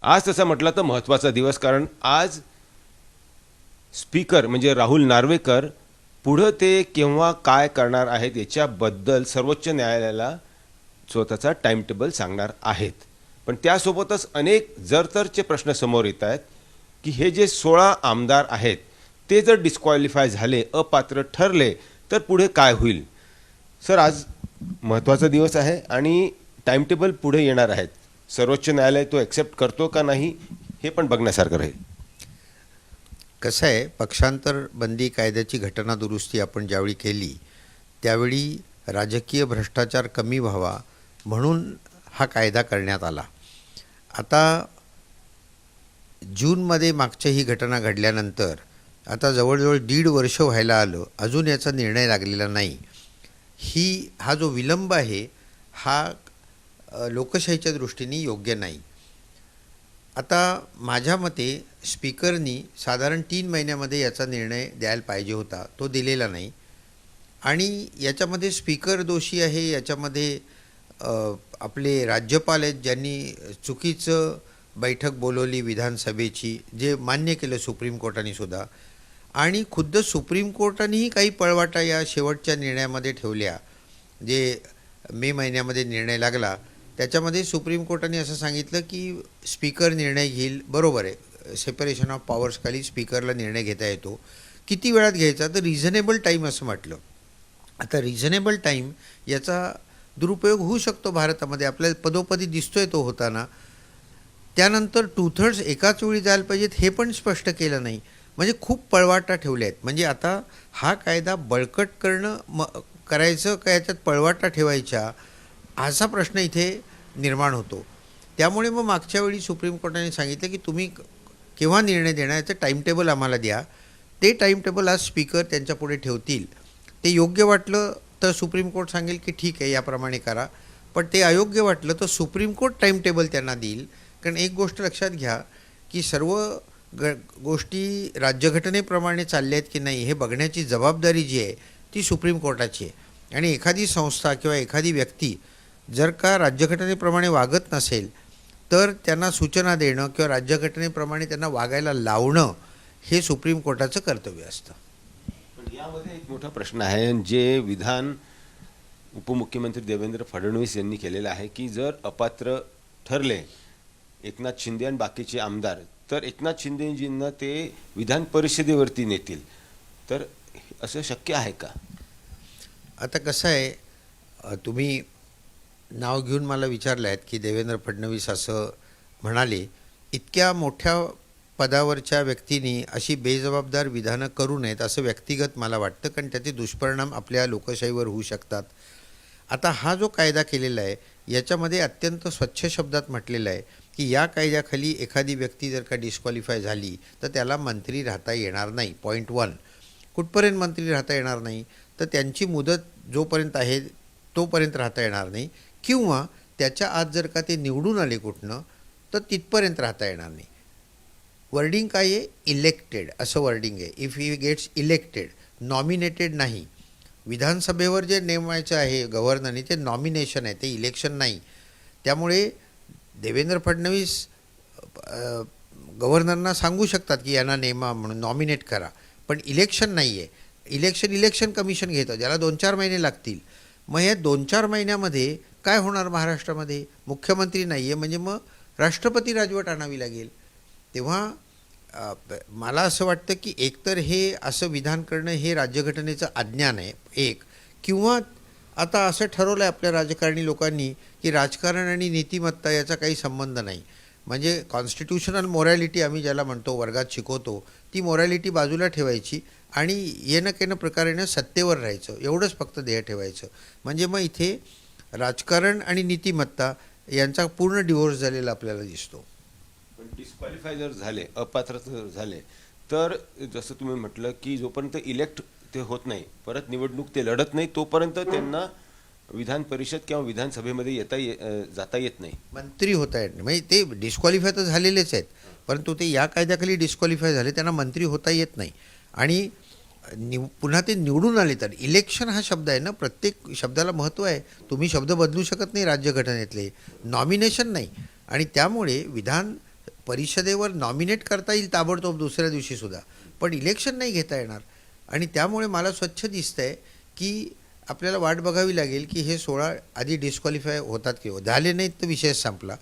आज तसं म्हटलं तर महत्त्वाचा दिवस, कारण आज स्पीकर म्हणजे राहुल नार्वेकर पुढं ते केव्हा काय करणार आहेत याच्याबद्दल सर्वोच्च न्यायालयाला स्वतःचा टाइम टेबल सांगणार आहेत. पण त्यासोबतच अनेक जरतरचे प्रश्न समोर येत आहेत की हे जे 16 आमदार आहेत ते जर डिस्क्वालिफाय झाले, अपात्र ठरले, तर पुढे काय होईल. सर, आज महत्त्वाचा दिवस आहे आणि टाइम टेबल पुढे येणार आहेत. सर्वोच्च न्यायालय तो ॲक्सेप्ट करतो का नाही हे पण बघण्यासारखं राहील. कसं आहे, पक्षांतर बंदी कायद्याची घटना दुरुस्ती आपण ज्यावेळी केली त्यावेळी राजकीय भ्रष्टाचार कमी व्हावा म्हणून हा कायदा करण्यात आला. आता जूनमध्ये मागच्या ही घटना घडल्यानंतर आता जवळजवळ 1.5 वर्ष व्हायला आलं, अजून याचा निर्णय लागलेला नाही. हा जो विलंब आहे हा लोकशाहीच्या दृष्टीने योग्य नाही. आता माझ्या मते स्पीकरनी साधारण 3 महिन्यामध्ये याचा निर्णय द्यायला पाहिजे होता, तो दिलेला नाही. आणि याच्यामध्ये स्पीकर दोषी आहे, याच्यामध्ये आपले राज्यपाल आहेत ज्यांनी चुकीचं बैठक बोलवली विधानसभेची, जे मान्य केलं सुप्रीम कोर्टाने सुद्धा. आणि खुद्द सुप्रीम कोर्टानेही काही पळवाटा या शेवटच्या निर्णयामध्ये ठेवल्या. जे मे महिन्यामध्ये निर्णय लागला त्याच्यामध्ये सुप्रीम कोर्टाने असं सांगितलं की स्पीकर निर्णय घेईल. बरोबर आहे, सेपरेशन ऑफ पॉवर्स खाली स्पीकरला निर्णय घेता येतो. किती वेळात घ्यायचा, तर रिझनेबल टाईम असं म्हटलं. आता रिझनेबल टाईम याचा दुरुपयोग होऊ शकतो भारतामध्ये, आपल्याला पदोपदी दिसतोय तो होताना. त्यानंतर 2/3 एकाच वेळी जायला पाहिजेत हे पण स्पष्ट केलं नाही. म्हणजे खूप पळवाटा ठेवले आहेत. म्हणजे आता हा कायदा बळकट करायचं का याच्यात पळवाटा ठेवायचा असा प्रश्न इथे निर्माण होतो. त्यामुळे मग मागच्या वेळी सुप्रीम कोर्टाने सांगितलं की तुम्ही केव्हा निर्णय देणार याचं टाईम टेबल आम्हाला द्या. ते टाईम टेबल आज स्पीकर त्यांच्यापुढे ठेवतील. ते योग्य वाटलं तर सुप्रीम कोर्ट सांगेल की ठीक आहे याप्रमाणे करा. पण ते अयोग्य वाटलं तर सुप्रीम कोर्ट टाईम टेबल त्यांना देईल. कारण एक गोष्ट लक्षात घ्या की सर्व गोष्टी राज्यघटनेप्रमाणे चालल्या आहेत की नाही हे बघण्याची जबाबदारी जी आहे ती सुप्रीम कोर्टाची आहे. आणि एखादी संस्था किंवा एखादी व्यक्ती जर का राज्यघटनेप्रमाणे वागत नसेल तर त्यांना सूचना देणं किंवा राज्यघटनेप्रमाणे त्यांना वागायला लावणं हे सुप्रीम कोर्टाचं कर्तव्य असतं. पण यामध्ये एक मोठा प्रश्न आहे जे विधान उपमुख्यमंत्री देवेंद्र फडणवीस यांनी केलेलं आहे की जर अपात्र ठरले एकनाथ शिंदे आणि बाकीचे आमदार तर एकनाथ शिंदेजींना ते विधान परिषदेवरती नेतील. तर असं शक्य आहे का? आता कसं आहे, तुम्ही नाव घेऊन मला विचारलं आहेत की देवेंद्र फडणवीस असं म्हणाले. इतक्या मोठ्या पदावरच्या व्यक्तींनी अशी बेजबाबदार विधानं करू नयेत असं व्यक्तिगत मला वाटतं, कारण त्याचे दुष्परिणाम आपल्या लोकशाहीवर होऊ शकतात. आता हा जो कायदा केलेला आहे याच्यामध्ये अत्यंत स्वच्छ शब्दात म्हटलेलं आहे की या कायद्याखाली एखादी व्यक्ती जर का डिस्क्वालिफाय झाली तर त्याला मंत्री राहता येणार नाही. पॉईंट 1. कुठपर्यंत मंत्री राहता येणार नाही, तर त्यांची मुदत जोपर्यंत आहे तोपर्यंत राहता येणार नाही, किंवा त्याच्या आत जर का ते निवडून आले कुठनं तर तिथपर्यंत राहता येणार नाही. वर्डिंग काय आहे, इलेक्टेड असं वर्डिंग आहे. If he gets elected, nominated नाही. विधानसभेवर जे नेमायचं आहे गव्हर्नरने ते नॉमिनेशन आहे, ते इलेक्शन नाही. त्यामुळे देवेंद्र फडणवीस गव्हर्नरना सांगू शकतात की यांना नेमा म्हणून नॉमिनेट करा, पण इलेक्शन नाही आहे. इलेक्शन कमिशन घेतं, ज्याला 2-4 महिने लागतील. मग या 2-4 महिन्यामध्ये काय होणार महाराष्ट्रामध्ये? मुख्यमंत्री नाही आहे म्हणजे मग राष्ट्रपती राजवट आणावी लागेल. तेव्हा मला असं वाटतं की एकतर हे असं विधान करणं हे राज्यघटनेचं अज्ञान आहे एक, किंवा आता असं ठरवलं आहे आपल्या राजकारणी लोकांनी की राजकारण आणि नीतिमत्ता याचा काही संबंध नाही. म्हणजे कॉन्स्टिट्यूशनल मोरॅलिटी आम्ही ज्याला म्हणतो वर्गात शिकवतो ती मोरॅलिटी बाजूला ठेवायची आणि येणं केणं प्रकारेनं सत्तेवर राहायचं, एवढंच फक्त ध्येय ठेवायचं. म्हणजे मग इथे राजकारण आणि नीतिमत्ता यांचा पूर्ण डिव्होर्स झालेला आपल्याला दिसतो. पण डिस्क्वालिफाय जर झाले, अपात्र जर झाले, तर जसं तुम्ही म्हटलं की जोपर्यंत इलेक्ट ते होत नाही, परत निवडणूक ते लढत नाही, तोपर्यंत त्यांना विधान परिषद किंवा विधानसभेमध्ये जाता येत नाही, मंत्री होता येत नाही. म्हणजे ते डिस्क्वालिफाय तर झालेलेच आहेत, परंतु ते या कायद्याखाली डिस्क्वालिफाय झाले, त्यांना मंत्री होता येत नाही. आणि पुन्हा ते निवडून आले तर इलेक्शन हा शब्द आहे ना, प्रत्येक शब्दाला महत्त्व आहे. तुम्ही शब्द बदलू शकत नाही राज्यघटनेतले, नॉमिनेशन नाही. आणि त्यामुळे विधान परिषदेवर नॉमिनेट करता येईल ताबडतोब दुसऱ्या दिवशीसुद्धा, पण इलेक्शन नाही घेता येणार. आणि त्यामुळे मला स्वच्छ दिसतंय की आपल्याला वाट बघावी लागेल की हे 16 आधी डिस्क्वालिफाय होतात किंवा झाले नाहीत तर विषय संपला.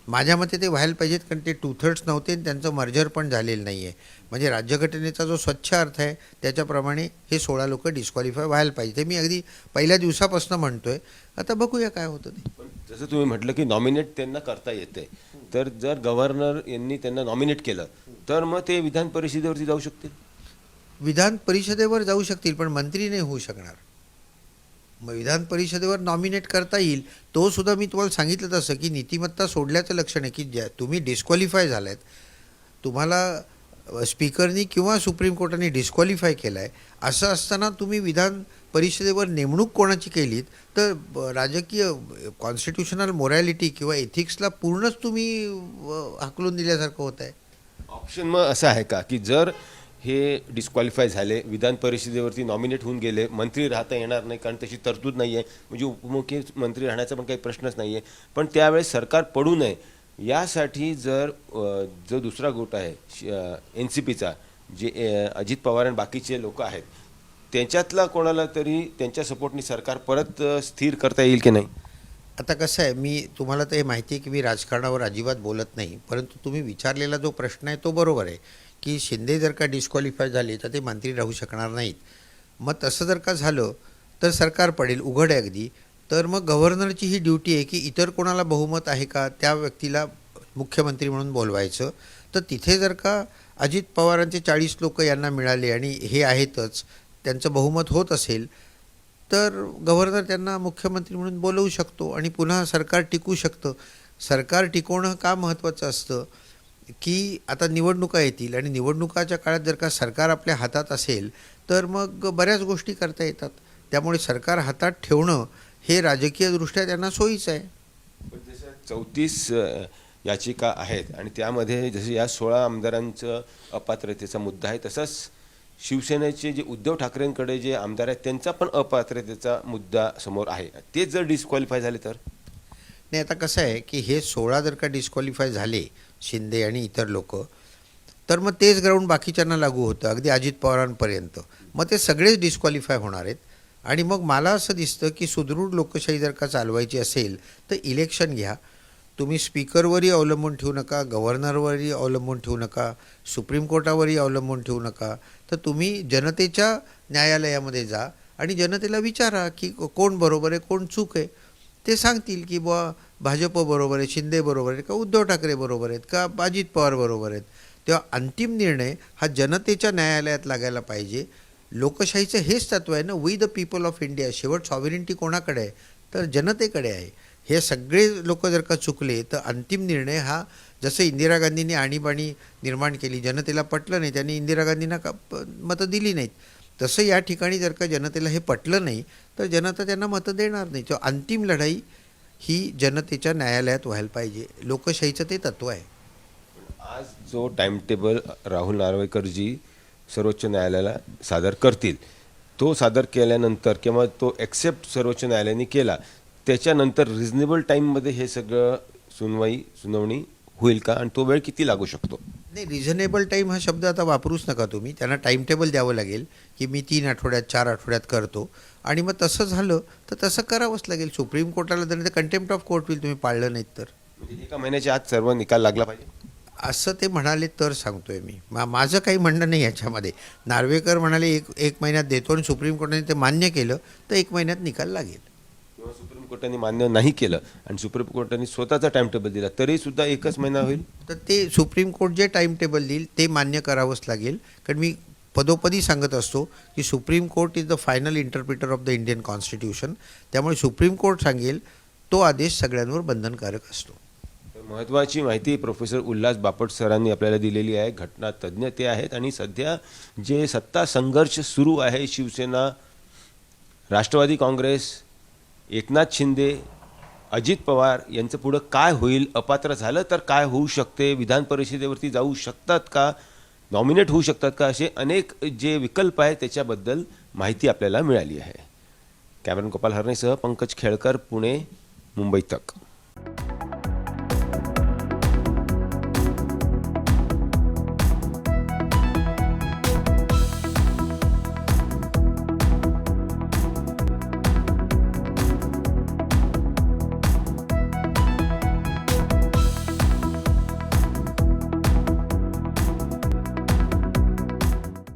माझ्या मते ते व्हायला पाहिजेत, कारण ते 2/3 नव्हते आणि त्यांचं मर्जर पण झालेलं नाही आहे. म्हणजे राज्यघटनेचा जो स्वच्छ अर्थ आहे त्याच्याप्रमाणे हे 16 लोक डिस्क्वालिफाय व्हायला पाहिजे. ते मी अगदी पहिल्या दिवसापासून म्हणतोय. आता बघूया काय होतं ते. पण जसं तुम्ही म्हटलं की नॉमिनेट त्यांना करता येते, तर जर गव्हर्नर यांनी त्यांना नॉमिनेट केलं तर मग ते विधान परिषदेवरती जाऊ शकतील. विधान परिषदेवर जाऊ शकतील, पण मंत्री नाही होऊ शकणार. मग विधान परिषदेवर नॉमिनेट करता येईल. तो सुद्धा मी तुम्हाला सांगितलं तसं की नीतिमत्ता सोडल्याचं लक्षण आहे की ज्या तुम्ही डिस्क्वालिफाय झालायत, तुम्हाला स्पीकरनी किंवा सुप्रीम कोर्टाने डिस्क्वालिफाय केलं आहे, असं असताना तुम्ही विधान परिषदेवर नेमणूक कोणाची केलीत तर राजकीय कॉन्स्टिट्यूशनल मोरॅलिटी किंवा एथिक्सला पूर्णच तुम्ही हाकलून दिल्यासारखं होत आहे. ऑप्शन मग असं आहे का की जर हे डिस्क्वालिफाय झाले, विधान परिषदेवरती नॉमिनेट होऊन गेले, मंत्री राहता येणार नाही कारण तशी तरतूद नाही आहे, म्हणजे उपमुख्यमंत्री राहण्याचा पण काही प्रश्नच नाही आहे, पण त्यावेळेस सरकार पडू नये यासाठी जर जो दुसरा गट आहे NCPचा, जे अजित पवार आणि बाकीचे लोक आहेत, त्यांच्यातला कोणाला तरी त्यांच्या सपोर्टनी सरकार परत स्थिर करता येईल की नाही. आता कसं आहे, मी तुम्हाला तर हे माहिती आहे की मी राजकारणावर अजिबात बोलत नाही, परंतु तुम्ही विचारलेला जो प्रश्न आहे तो बरोबर आहे की शिंदे जर का डिस्क्वालिफाय झाले तर ते मंत्री राहू शकणार नाहीत. मग तसं जर का झालं तर सरकार पडेल, उघड आहे अगदी. तर मग गव्हर्नरची ही ड्युटी आहे की इतर कोणाला बहुमत आहे का त्या व्यक्तीला मुख्यमंत्री म्हणून बोलवायचं. तर तिथे जर का अजित पवारांचे 40 लोक यांना मिळाले आणि हे आहेतच, त्यांचं बहुमत होत असेल तर गव्हर्नर त्यांना मुख्यमंत्री म्हणून बोलवू शकतो आणि पुन्हा सरकार टिकू शकतं. सरकार टिकवणं का महत्त्वाचं असतं की आता निवडणुका येतील आणि निवडणुकाच्या काळात जर का सरकार आपल्या हातात असेल तर मग बऱ्याच गोष्टी करता येतात. त्यामुळे सरकार हातात ठेवणं हे राजकीयदृष्ट्या त्यांना सोयीचं आहे. पण जसं 34 याचिका आहेत आणि त्यामध्ये जसं या 16 आमदारांचं अपात्रतेचा मुद्दा आहे, तसंच शिवसेनेचे जे उद्धव ठाकरेंकडे जे आमदार आहेत त्यांचा पण अपात्रतेचा मुद्दा समोर आहे. ते जर डिस्क्वालिफाय झाले तर नाही, आता कसं आहे की हे 16 जर का डिस्क्वालिफाय झाले, शिंदे आणि इतर लोक, तर मग तेच ग्राउंड बाकीच्यांना लागू होतं, अगदी अजित पवारांपर्यंत. मग ते सगळेच डिस्क्वालिफाय होणार आहेत. आणि मग मला असं दिसतं की सुदृढ लोकशाही जर का चालवायची असेल तर इलेक्शन घ्या. तुम्ही स्पीकरवरही अवलंबून ठेवू नका, गव्हर्नरवरही अवलंबून ठेवू नका, सुप्रीम कोर्टावरही अवलंबून ठेवू नका. तर तुम्ही जनतेच्या न्यायालयामध्ये जा आणि जनतेला विचारा की कोण बरोबर आहे, कोण चूक आहे. ते सांगतील की बुवा भाजप बरोबर आहे, शिंदे बरोबर आहे, का उद्धव ठाकरे बरोबर आहेत, का अजित पवार बरोबर आहेत. तेव्हा अंतिम निर्णय हा जनतेच्या न्यायालयात लागायला पाहिजे. लोकशाहीचं हेच तत्व आहे ना, we the people of India. शेवट सॉव्हरेनिटी कोणाकडे आहे तर जनतेकडे आहे. हे सगळे लोक जर का चुकले तर अंतिम निर्णय हा, जसं इंदिरा गांधींनी आणीबाणी निर्माण केली, जनतेला पटलं नाही, त्यांनी इंदिरा गांधींना मतं दिली नाहीत, तसं या ठिकाणी जर का जनतेला हे पटलं नाही तर जनता त्यांना मतं देणार नाही. तर अंतिम लढाई ही जनतेच्या न्यायालयात व्हायला पाहिजे. लोकशाहीचं ते तत्व आहे. आज जो टाइम टेबल राहुल नार्वेकरजी सर्वोच्च न्यायालयाला सादर करतील, तो सादर केल्यानंतर किंवा तो ॲक्सेप्ट सर्वोच्च न्यायालयाने केला त्याच्यानंतर रिजनेबल टाईममध्ये हे सगळं सुनावणी होईल का आणि तो वेळ किती लागू शकतो. नाही, रिझनेबल टाईम हा शब्द आता वापरूच नका तुम्ही. त्यांना टाईम टेबल द्यावं लागेल की मी 3 आठवड्यात 4 आठवड्यात करतो आणि मग तसं झालं तर तसं करावंच लागेल. सुप्रीम कोर्टाला जर तर कंटेम्प्ट ऑफ कोर्ट होईल तुम्ही पाळलं नाहीत तर. म्हणजे एका महिन्याच्या आत सर्व निकाल लागला पाहिजे असं ते म्हणाले तर सांगतोय मी. माझं काही म्हणणं नाही याच्यामध्ये. नार्वेकर म्हणाले एक महिन्यात देतो आणि सुप्रीम कोर्टाने ते मान्य केलं तर 1 महिन्यात निकाल लागेल. किंवा सुप्रीम कोर्टाने मान्य नाही केलं आणि सुप्रीम कोर्टाने स्वतःचा टाइम टेबल दिला तरी सुद्धा 1च महिना होईल. तर ते सुप्रीम कोर्ट जे टाईम टेबल देईल ते मान्य करावंच लागेल. कारण मी पदोपदी सांगत असतो की supreme court is the final interpreter of the Indian constitution. त्यामुळे सुप्रीम कोर्ट सांगेल तो आदेश सगळ्यांवर बंधनकारक असतो. महत्त्वाची माहिती प्रोफेसर उल्हास बापट सरांनी आपल्याला दिलेली आहे. घटना तज्ज्ञ ते आहेत आणि सध्या जे सत्ता संघर्ष सुरू आहे, शिवसेना, राष्ट्रवादी काँग्रेस, एकनाथ शिंदे, अजित पवार यांचं पुढं काय होईल, अपात्र झालं तर काय होऊ शकते, विधान परिषदेवरती जाऊ शकतात का, नॉमिनेट होऊ शकतात का, असे अनेक जे विकल्प आहेत त्याच्याबद्दल माहिती आपल्याला मिळाली आहे. कॅमेरामॅन गोपाल हरणेसह पंकज खेळकर, पुणे, मुंबई तक.